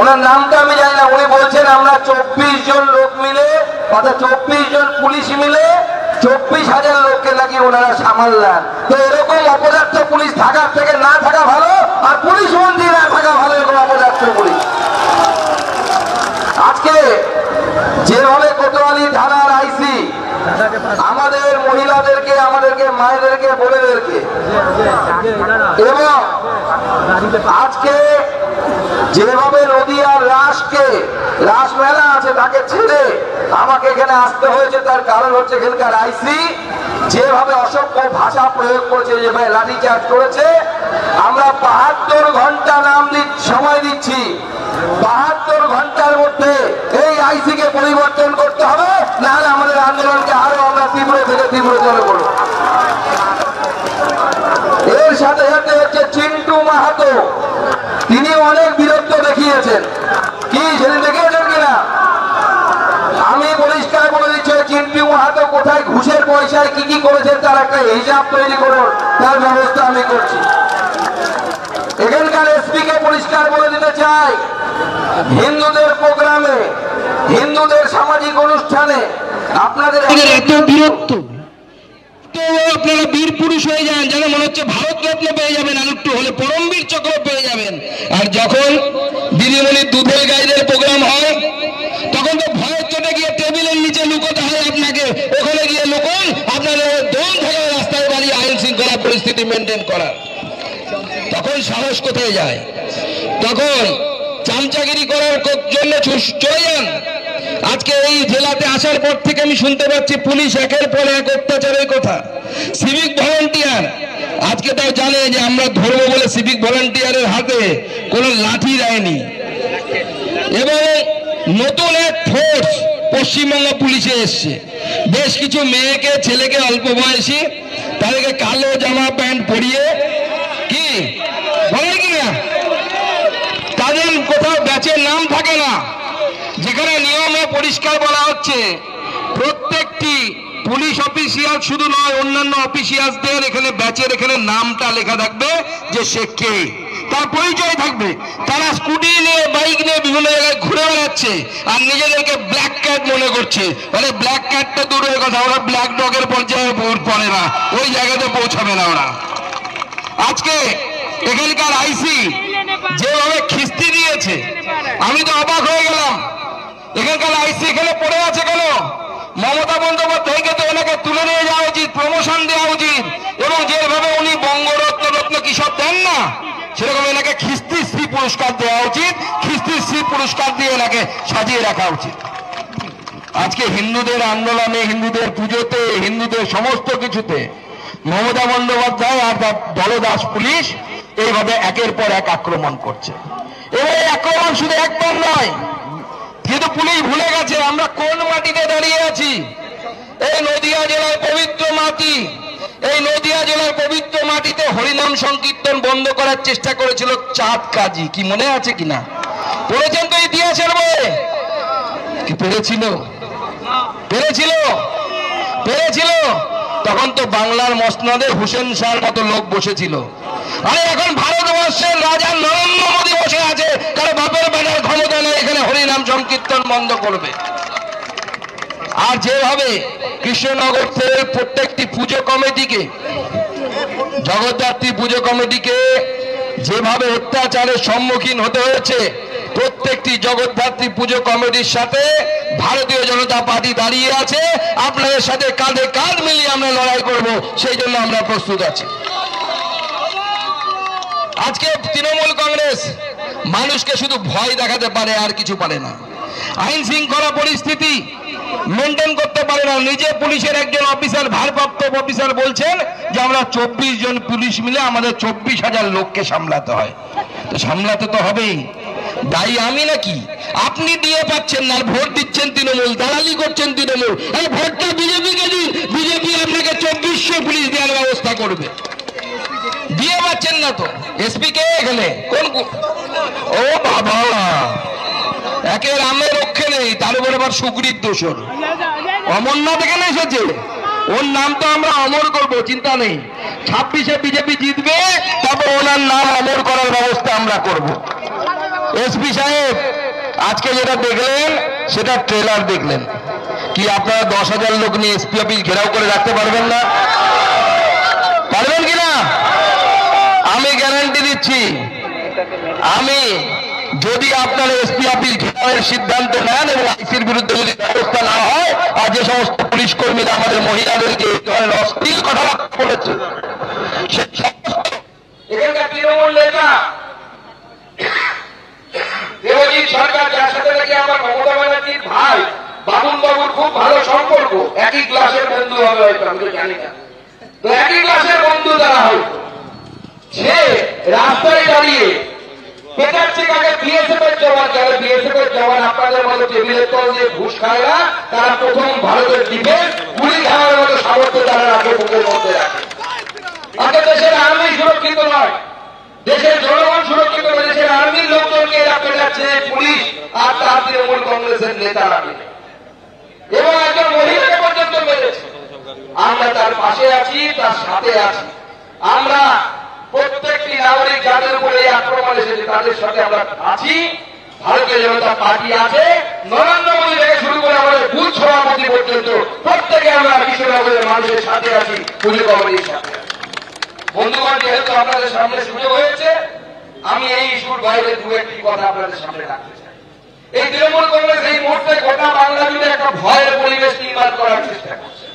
ওনার নামটা আমি জানি না, উনি বলছেন আমরা 24 জন লোক মিলে অর্থাৎ 24 জন পুলিশ মিলে 24,000 লোককে নাকি ওনারা সামাল। তো এরকম অপদার্থ পুলিশ থাকার থেকে না থাকা ভালো, আর পুলিশ মন্ত্রী না থাকা ভালো এরকম অপদার্থ পুলিশ। আজকে যেভাবে কোতোয়ালি থানার আইসি আমাদের মহিলাদেরকে, আমাদেরকে মায়েদেরকে, বোনেদেরকে, এবং আজকে যেভাবে নদীয়ার রাস মেলা আছে তাকে ছেড়ে আমাকে এখানে আসতে হয়েছে, তার কারণ হচ্ছে এখানকার আইসি যেভাবে অসভ্য ভাষা প্রয়োগ করেছে, যেভাবে লাঠিচার্জ করেছে। আমরা 72 ঘন্টা সময় দিচ্ছি, 72 ঘন্টার মধ্যে এই আইসি কে পরিবর্তন করতে হবে, নাহলে আমাদের আন্দোলনকে আরো আমরা তীব্র থেকে তীব্রতর করব। এর সাথে সাথে হচ্ছে চিন্টু মাহাতো, তিনি অনেক বীরত্ব দেখিয়েছেন। কি সেদিন দেখিয়েছেন কিনা? আমি পরিষ্কার বলে দিচ্ছি, চিন্টু মাহাতো কোথায় ঘুষের পয়সায় কি কি করেছেন তার একটা হিসাব তৈরি করুন, তার ব্যবস্থা আমি করছি। এখানকার এসপি কে পরিষ্কার বলে দিতে চাই, হিন্দুদের প্রোগ্রামে, হিন্দুদের সামাজিক অনুষ্ঠানে আপনাদের এত বিরক্ত, তো আপনারা বীর পুরুষ হয়ে যান, যেন মনে হচ্ছে ভারত রত্ন পেয়ে যাবেন, আর একটু হলে পরমবীর চক্র পেয়ে যাবেন। আর যখন দিদিমণির দুধের গাইদের প্রোগ্রাম হয় তখন তো ভয়ের চোটে গিয়ে টেবিলের নিচে লুকোতে হয় আপনাকে, ওখানে গিয়ে লুকোন, আপনাদের দম থাকে রাস্তায় দাঁড়িয়ে আইন শৃঙ্খলা পরিস্থিতি মেনটেন করার। তখন সাহস কোথায় যায়? তখন চামচাগিরি করার জন্য চলে যান। আজকে এই জেলাতে আসার পর থেকে আমি শুনতে পাচ্ছি পুলিশ একের পর এক অত্যাচারের কথা। সিভিক ভলান্টিয়ার আজকে তাও জানে যে আমরা ধরবো বলে সিভিক ভলান্টিয়ারের হাতে কোনো লাঠি দেয়নি। এবং নতুন এক ফোর্স পশ্চিমবঙ্গ পুলিশে এসছে, বেশ কিছু মেয়েকে, ছেলেকে, অল্প বয়সী, তাদেরকে কালো জামা প্যান্ট পরিয়ে, কি বলে কিনা, তাদের কোথাও ব্যাচের নাম থাকে না, যেখানে নিয়মে পরিষ্কার বলা হচ্ছে প্রত্যেকটি পুলিশ অফিসিয়াল শুধু নয়, অন্যান্য অফিসিয়ালদের এখানে ব্যাচের এখানে নামটা লেখা থাকবে যে সে কে, তার পরিচয় থাকবে। তারা স্কুটি নিয়ে, বাইক নিয়ে বিভিন্ন জায়গায় ঘুরে বেড়াচ্ছে আর নিজেদেরকে ব্ল্যাক ক্যাট মনে করছে। মানে ব্ল্যাক ক্যাটটা দূরের কথা, ওরা ব্ল্যাক ডগের পর্যায়ে পড়ে না, ওই জায়গাতে পৌঁছাবে না ওরা। আজকে এখানকার আইসি যেভাবে খিস্তি দিয়েছে, আমি তো অবাক হয়ে গেলাম। এখানকার আইসি এখানে পড়ে আছে কেন? মমতা বন্দ্যোপাধ্যায়কে তো ওনাকে তুলে নিয়ে যাওয়া উচিত, প্রমোশন দেওয়া উচিত, এবং যেভাবে উনি বঙ্গরত্ন রত্ন কি সব দেন না, সেরকম এনাকে খিস্তি শ্রী পুরস্কার দেওয়া উচিত, খিস্তি শ্রী পুরস্কার দিয়ে এনাকে সাজিয়ে রাখা উচিত। আজকে হিন্দুদের আন্দোলনে, হিন্দুদের পুজোতে, হিন্দুদের সমস্ত কিছুতে মমতা বন্দ্যোপাধ্যায় আর তার দলদাস পুলিশ এইভাবে একের পর এক আক্রমণ করছে। এবং এই আক্রমণ শুধু একবার নয়, কিন্তু পুলিশ ভুলে গেছে আমরা কোন মাটিতে দাঁড়িয়ে আছি। এই নদিয়া জেলার পবিত্র মাটি, এই নদিয়া জেলার পবিত্র মাটিতে হরিনাম সংকীর্তন বন্ধ করার চেষ্টা করেছিল চাঁদ কাজী, কি মনে আছে কিনা? পড়েছেন তো ইতিহাসের বইয়ে? কি পেরেছিল? পেরেছিল? পেরেছিল? তখন তো বাংলার মসনদে হুসেন শাহর মতো লোক বসেছিল। আরে এখন ভারতবর্ষের রাজা নরেন্দ্র মোদী বসে আছে, কারো বাপের বেটার ক্ষমতা নেই এখানে হরিনাম সংকীর্তন বন্ধ করবে। আর যেভাবে কৃষ্ণনগর থেকে প্রত্যেকটি পুজো কমিটিকে, জগদ্ধাত্রী পুজো কমিটিকে যেভাবে অত্যাচারের সম্মুখীন হতে হয়েছে, প্রত্যেকটি জগদ্ধাত্রী পুজো কমিটির সাথে ভারতীয় জনতা পার্টি দাঁড়িয়ে আছে। আপনাদের সাথে কাঁধে কাঁধ মিলিয়ে আমরা লড়াই করব, সেই জন্য আমরা প্রস্তুত আছি। আজকে তৃণমূল কংগ্রেস মানুষকে শুধু ভয় দেখাতে পারে, আর কিছু পারে না। আইন শৃঙ্খলা পরিস্থিতি মেনটেন করতে পারে না। নিজে পুলিশের একজন অফিসার, ভারপ্রাপ্ত অফিসার বলছেন যে আমরা 24 জন পুলিশ মিলে আমাদের 24,000 লোককে সামলাতে হয়। তো সামলাতে তো হবেই। দায়ী আমি নাকি? আপনি দিয়ে পাচ্ছেন না, ভোট দিচ্ছেন তৃণমূল, দালালি করছেন তৃণমূল। এই ভোটটা বিজেপিকে দিন, বিজেপি আপনাকে 2400 পুলিশ দেওয়ার ব্যবস্থা করবে। দিয়ে পাচ্ছেন না তো। এসপি কে এখানে? কোন? ও বাবা, একের আমের রক্ষে নেই, তার উপর আবার সুগ্রীব দোষর। অমরনাথ এখানে এসেছে, ওর নাম তো আমরা অমর করব, চিন্তা নেই। 26-এ বিজেপি জিতবে, তারপর ওনার নাম অমর করার ব্যবস্থা আমরা করব। এসপি সাহেব আজকে যেটা দেখলেন সেটা ট্রেলার দেখলেন। কি আপনারা 10,000 লোক নিয়ে এসপি অফিস ঘেরাও করে রাখতে পারবেন না? পারবেন কিনা? আমি গ্যারান্টি দিচ্ছি, আমি যদি আপনারা এসপি অফিস ঘেরাওয়ের সিদ্ধান্ত নেন এবং আইসির বিরুদ্ধে যদি ব্যবস্থা না হয়, আর যে সমস্ত পুলিশ কর্মীরা আমাদের মহিলাদেরকে এই ধরনের অশ্লীল কথাবার্তা বলেছে, এখানকার তৃণমূল নেতা দেবজিৎ সরকার, যার সাথে নাকি আমার মমতা ব্যানার্জির ভাই বাবুন বাবুর খুব ভালো সম্পর্ক, একই ক্লাসের বন্ধু হবে হয়তো, আমি তো জানি না, তো একই ক্লাসের বন্ধু তারা হয়তো, সে রাস্তায় দাঁড়িয়ে পেটাচ্ছে কাকে? বিএসএফ এর জওয়ান। যারা বিএসএফ এর জওয়ান আপনাদের মতো টেবিলের তল দিয়ে ঘুষ খায় না, তারা প্রথম ভারতের ডিফেন্স গুলি খাওয়ার মতো সামর্থ্য তারা রাখে, বুকের মধ্যে রাখে। আগে দেশের আর্মি সুরক্ষিত নয়, দেশের জনগণ সুরক্ষিত নয়, দেশের আর্মির লোকজনকে এরা পেটাচ্ছে পুলিশ আর তার তৃণমূল কংগ্রেসের নেতারা মিলে, এবং একজন মহিলাকে পর্যন্ত মেরেছে। আমরা তার পাশে আছি, তার সাথে আছি। আমরা প্রত্যেকটি নাগরিক যাদের উপরে এই আক্রমণ এসেছে তাদের সাথে আমরা আছি। ভারতীয় জনতা পার্টি আছে, নরেন্দ্র মোদী থেকে শুরু করে আমাদের বুথ সভাপতি পর্যন্ত প্রত্যেকে আমরা কৃষ্ণনগরের মানুষের সাথে আছি, পুজো কমিটির সাথে। বন্ধুগণ, যেহেতু আপনাদের সামনে সুযোগ হয়েছে, আমি এই ইস্যুর বাইরে দু একটি কথা আপনাদের সামনে রাখতে চাই। এই তৃণমূল কংগ্রেস এই মুহূর্তে গোটা বাংলা জুড়ে একটা ভয়ের পরিবেশ নির্মাণ করার চেষ্টা করছে।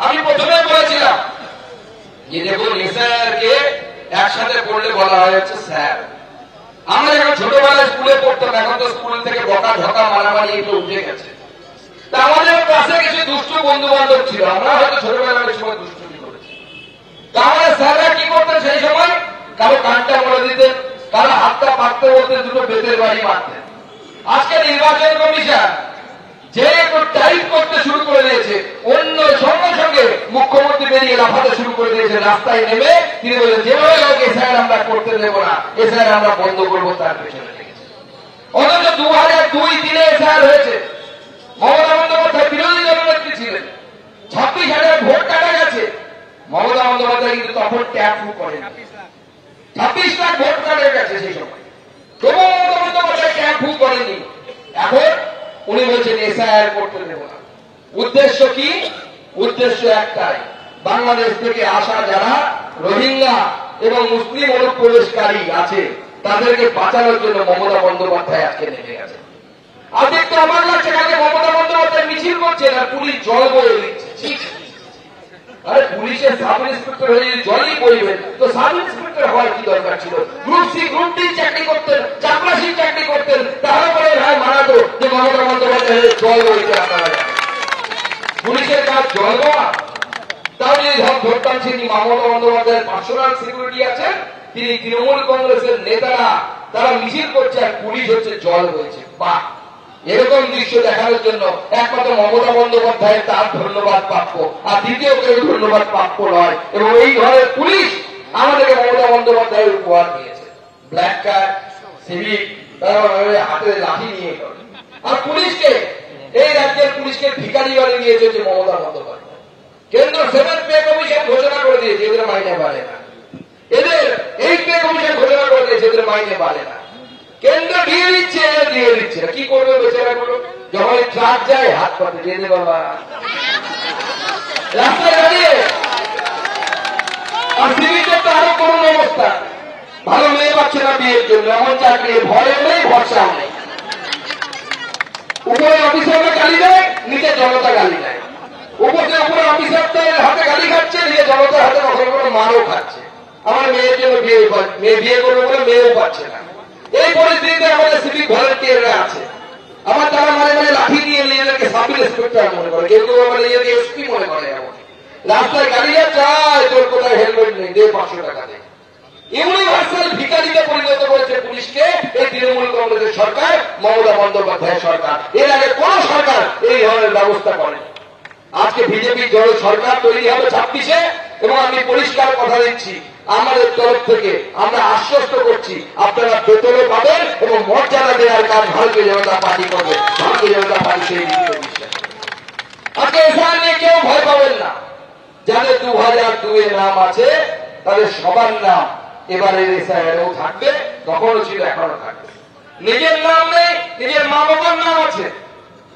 আমি প্রথমে বলেছিলাম যে দেখুন, এসআইআরকে একসাথে পড়লে বলা হয়েছে স্যার। আমরা যখন ছোটবেলায় স্কুলে পড়তাম, এখন তো স্কুল থেকে বকা ঝকা মারামারি এগুলো উঠে গেছে। তা আমাদের কাছে কিছু দুষ্টু বন্ধু বান্ধব ছিল, আমরা হয়তো ছোটবেলার সময় দুষ্টুমি করেছি। তা আমাদের স্যাররা কি করতেন সেই সময়? কারো কানটা বলে দিতেন, কারো হাতটা পাকতে বলতেন, দুটো বেতের বাড়ি মারতেন। আজকে নির্বাচন কমিশন যে টাইপ করতে শুরু করে দিয়েছে, অন্য সঙ্গে সঙ্গে মুখ্যমন্ত্রী বেরিয়ে লাফাতে শুরু করে দিয়েছে। রাস্তায় নেমে তিনি বলেন, যেভাবে হোক এসআইআর আমরা করতে দেবো না, এসআইআর আমরা বন্ধ করবো, তার পেছনে লেগেছে। অথচ 2002-03 এসআইআর হয়েছে, মমতা বন্দ্যোপাধ্যায় বিরোধী দলনেত্রী ছিলেন, 26,000 ভোট কাটা গেছে। মমতা বন্দ্যোপাধ্যায় কিন্তু তখন ট্যাপ করেন, 26 লাখ ভোট কাটা গেছে সেই সময়, তবুও মমতা বন্দ্যোপাধ্যায় ট্যাপ করেনি। এখন উনি বলছেন এসআইআর করতে দেব না। উদ্দেশ্য কি? উদ্দেশ্য একটাই, বাংলাদেশ থেকে আসা যারা রোহিঙ্গা এবং মুসলিম অনুপ্রবেশকারী আছে তাদেরকে বাঁচানোর জন্য মমতা বন্দ্যোপাধ্যায় আজকে নেমে গেছে। আর দেখতে অবাক লাগছে, কালকে মমতা বন্দ্যোপাধ্যায় মিছিল করছে আর পুলিশ জল বয়ে দিচ্ছে। আরে পুলিশের সাব ইন্সপেক্টর হয়ে জলই বইবেন তো সাব ইন্সপেক্টর হওয়ার কি দরকার ছিল? গ্রুপ সি গ্রুপ ডি চাকরি করতেন, চাকরাশির চাকরি করতেন, তারপরে ভাই মানাতো যে মমতা বন্দ্যোপাধ্যায়ের জল বইতে আপনারা পুলিশের কাজ জল দেওয়া। তাও যদি ধরতাম তিনি মমতা বন্দ্যোপাধ্যায়ের পার্সোনাল সিকিউরিটি আছেন, তিনি তৃণমূল কংগ্রেসের নেতারা তারা মিছিল করছে আর পুলিশ হচ্ছে জল হয়েছে। বাহ, এরকম দৃশ্য দেখানোর জন্য একমাত্র মমতা বন্দ্যোপাধ্যায় তার ধন্যবাদ প্রাপ্য, আর দ্বিতীয় কেউ ধন্যবাদ প্রাপ্য নয়। এবং এই ধরনের পুলিশ আমাদেরকে মমতা বন্দ্যোপাধ্যায়ের উপহার দিয়েছে। ব্ল্যাক কার্ড, সিভিক, হাতে লাঠি নিয়ে করে। আর পুলিশকে, এই রাজ্যের পুলিশকে ভিখারি বানিয়ে দিয়েছে যে মমতা বন্দ্যোপাধ্যায়। কেন্দ্র 7 পে কমিশন ঘোষণা করে দিয়েছে, এদের মাইনে বাড়ে না। এদের 8 পে কমিশন ঘোষণা করে দিয়েছে, এদের মাইনে বাড়ে না। কেন্দ্র দিয়ে দিচ্ছে, দিয়ে দিচ্ছে, কি করবে বেচারা গুলো? যখন ট্রাক যায় হাত পাতে দিয়ে দে বাবা, রাস্তায় দাঁড়িয়ে। আর সিভিকের তো আরো করুন অবস্থা, ভালো মেয়ে পাচ্ছে না বিয়ের জন্য, এমন চাকরি ভয়ও নেই ভরসাও নেই। উপরে অফিসাররা গালি দেয়, নিচে জনতা গালি দেয়। উপরে অফিসারদের হাতে গালি খাচ্ছে, নিচে জনতার হাতে কখনো কোনো মারও খাচ্ছে। আমার মেয়ের জন্য মেয়ে বিয়ে করবে বলে মেয়েও পাচ্ছে না। এই পরিস্থিতিতে আমাদের সিভিক ভলেন্টিয়াররা আছে, আমার তারা মাঝে মাঝে লাঠি দিয়ে নিজেদেরকে সাব ইন্সপেক্টর মনে করে, কেউ কেউ আবার নিজেকে এসপি মনে করে। এমন রাস্তায় গাড়িরা চায়, তোর কোথায় হেলমেট নেই, দে 500 টাকা দেয়। ইউনিভার্সাল ভিখারিতে পরিণত করেছে পুলিশকে এই তৃণমূল কংগ্রেসের সরকার, মমতা বন্দ্যোপাধ্যায়ের সরকার। এর আগে কোন সরকার এই ধরনের ব্যবস্থা করে। আজকে বিজেপি দল সরকার তৈরি হবে 26-এ, এবং আমি পরিষ্কার কথা দিচ্ছি, আমাদের তরফ থেকে আমরা আশ্বস্ত করছি আপনারা বেতনও পাবেন এবং মর্যাদা দেওয়ার কাজ ভারতীয় জনতা পার্টি করবে। ভারতীয় জনতা পার্টি সেই দিকে বিশ্বাস। আজকে এসআইআর নিয়ে কেউ ভয় পাবেন না। যাদের 2002-এ নাম আছে তাদের সবার নাম এবারে এসআইআরও থাকবে, তখনও ছিল, এখনো থাকবে। নিজের নাম নেই, নিজের মা বাবার নাম আছে,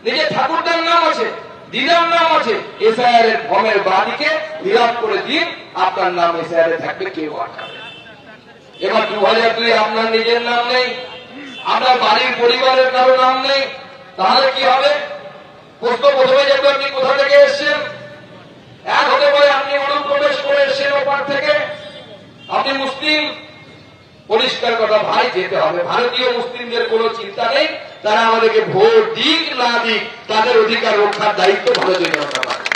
নিজের ঠাকুরদার নাম আছে, দিদার নাম আছে, এসআইআর এর ফর্মের বাদিকে ফিল আপ করে দিন, আপনার নাম এসআইআর এ থাকবে, কেউ আটকাবে। এবার 2002 আপনার নিজের নাম নেই, আপনার বাড়ির পরিবারের কারো নাম নেই, তাহলে কি হবে? প্রশ্ন প্রথমে যেহেতু আপনি কোথা থেকে এসছেন, এক হতে পারে আপনি অনুপ্রবেশ করে এসছেন ওপার থেকে, আপনি মুসলিম, পরিষ্কার কথা ভাই যেতে হবে। ভারতীয় মুসলিমদের কোনো চিন্তা নেই, তারা আমাদেরকে ভোট দিক না দিক, তাদের অধিকার রক্ষার দায়িত্ব ভারতীয় জনতা পার্টি।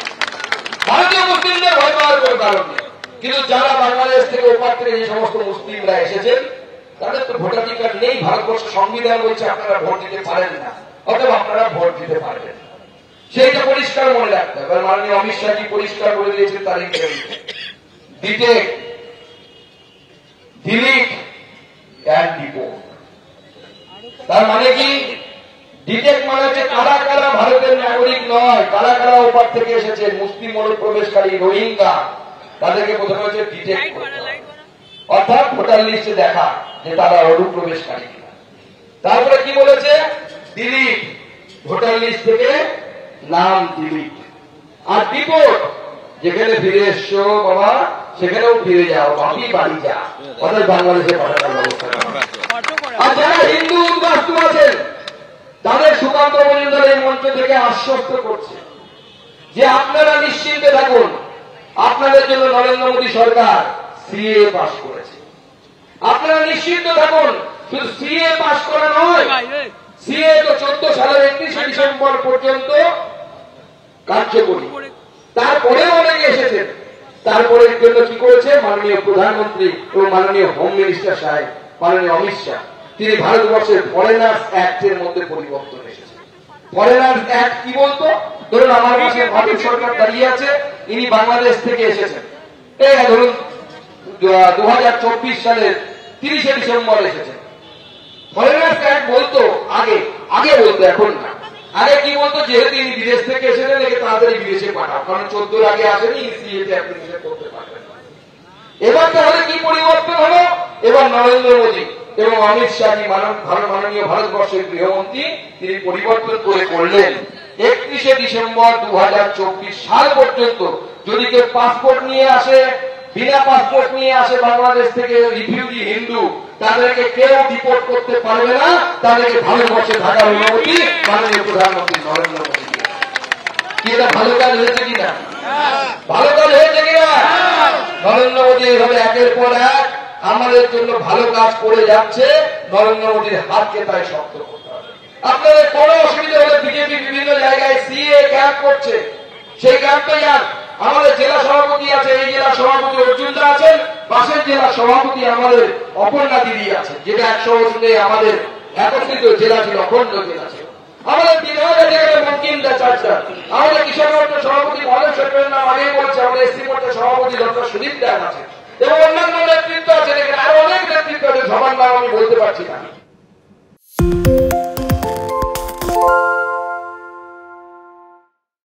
ভারতীয় মুসলিমদের ভয় পাওয়ার কোনো কারণ নেই। কিন্তু যারা বাংলাদেশ থেকে ওপার থেকে যে সমস্ত মুসলিমরা এসেছেন, তাদের তো ভোটাধিকার নেই। ভারতবর্ষের সংবিধান বলছে আপনারা ভোট দিতে পারেন না, অথবা আপনারা ভোট দিতে পারবেন। সেইটা পরিষ্কার মনে রাখতে হবে। মাননীয় অমিত শাহজি পরিষ্কার করে দিয়েছেন তার ইন্টারভিউতে, ডিটেক্ট, ডিলিট এন্ড ডিপোর্ট। তার মানে কি? ডিটেক্ট মানে হচ্ছে কারা কারা ভারতের নাগরিক নয়, কারা কারা ওপার থেকে এসেছে, মুসলিম অনুপ্রবেশকারী, রোহিঙ্গা, তাদেরকে প্রথমে হচ্ছে ডিটেক্ট করতে হবে, অর্থাৎ ভোটার লিস্টে দেখা যে তারা অনুপ্রবেশকারী কিনা। তারপরে কি বলেছে? ডিলিট, ভোটার লিস্ট থেকে নাম ডিলিট। আর ডিপোর্ট, যেখানে ফিরে এসছো বাবা সেখানেও ফিরে যাও, বাকি বাড়ি যা, অর্থাৎ বাংলাদেশে পাঠানোর ব্যবস্থা। আর যারা হিন্দু উদ্বাস্তু আছেন তাদের সুকান্ত মজুমদার এই মঞ্চ থেকে আশ্বস্ত করছে যে আপনারা নিশ্চিন্তে থাকুন, আপনাদের জন্য নরেন্দ্র মোদী সরকার সিএ পাস করেছে। আপনারা নিশ্চিন্ত থাকুন, শুধু সিএ পাস করা নয়, সিএ তো 14 সালের 31 ডিসেম্বর পর্যন্ত কার্যকরী, তারপরেও অনেকে এসেছেন। তারপরে এর জন্য কি করেছে মাননীয় প্রধানমন্ত্রী এবং মাননীয় হোম মিনিস্টার সাহেব, মাননীয় অমিত শাহ, তিনি ভারতবর্ষের ফরেনার্স অ্যাক্টের মধ্যে পরিবর্তন এসেছে। ফরেনার্স অ্যাক্ট কি বলতো? ধরুন আমার কাছে ভারত সরকার দাঁড়িয়ে আছে, ইনি বাংলাদেশ থেকে এসেছেন, এই ধরুন 2024 সালের 30 ডিসেম্বর এসেছেন। ফরেনার্স অ্যাক্ট বলতো আগে বলতো, এখন না। আগে কি বলতো? যেহেতু ইনি বিদেশ থেকে এসেছেন, একে তাড়াতাড়ি বিদেশে পাঠাও, কারণ 14 আগে আসেনি, সিএতে অ্যাপ্লিকেশন করতে পারবেন। এবার তাহলে কি পরিবর্তন হলো? এবার নরেন্দ্র মোদী এবং অমিত শাহজি, মাননীয় ভারতবর্ষের গৃহমন্ত্রী, তিনি পরিবর্তন করে করলেন 31 ডিসেম্বর 2024 সাল পর্যন্ত যদি কেউ পাসপোর্ট নিয়ে আসে, বিনা পাসপোর্ট নিয়ে আসে বাংলাদেশ থেকে, রিফিউজি হিন্দু, তাদেরকে কেউ ডিপোর্ট করতে পারবে না, তাদেরকে ভারতবর্ষে থাকার অনুমতি মাননীয় প্রধানমন্ত্রী নরেন্দ্র মোদী। কি এটা ভালো কাজ হয়েছে কিনা? ভালো কাজ হয়েছে কিনা? নরেন্দ্র মোদী এভাবে একের পর এক আমাদের জন্য ভালো কাজ করে যাচ্ছে। নরেন্দ্র মোদীর হাতকে তাই শক্ত করতে হবে। আপনাদের কোনো অসুবিধা হলে বিজেপি বিভিন্ন জায়গায় সিএ ক্যাম্প করছে, সেই ক্যাম্পে যান। আমাদের জেলা সভাপতি আছে, এই জেলা সভাপতি অর্জুনদা আছেন, পাশের জেলা সভাপতি আমাদের অপর্ণা দিদি আছে, যেটা 100 বছরে আমাদের একত্রিত জেলা ছিল, অখণ্ড জেলা ছিল। আমাদের বিধায়কের জায়গায় বঙ্কিমদা চাচা, আমাদের কিশোর মোর্চার সভাপতি মহেশ সরকারের নাম আগেই বলছে, আমাদের এসসি মোর্চার সভাপতি ডক্টর সুদীপ দেব আছে, এবং অন্যান্য নেতৃত্ব আছে, আরো অনেক নেতৃত্ব আছে, সবার নাম আমি বলতে পারছি না।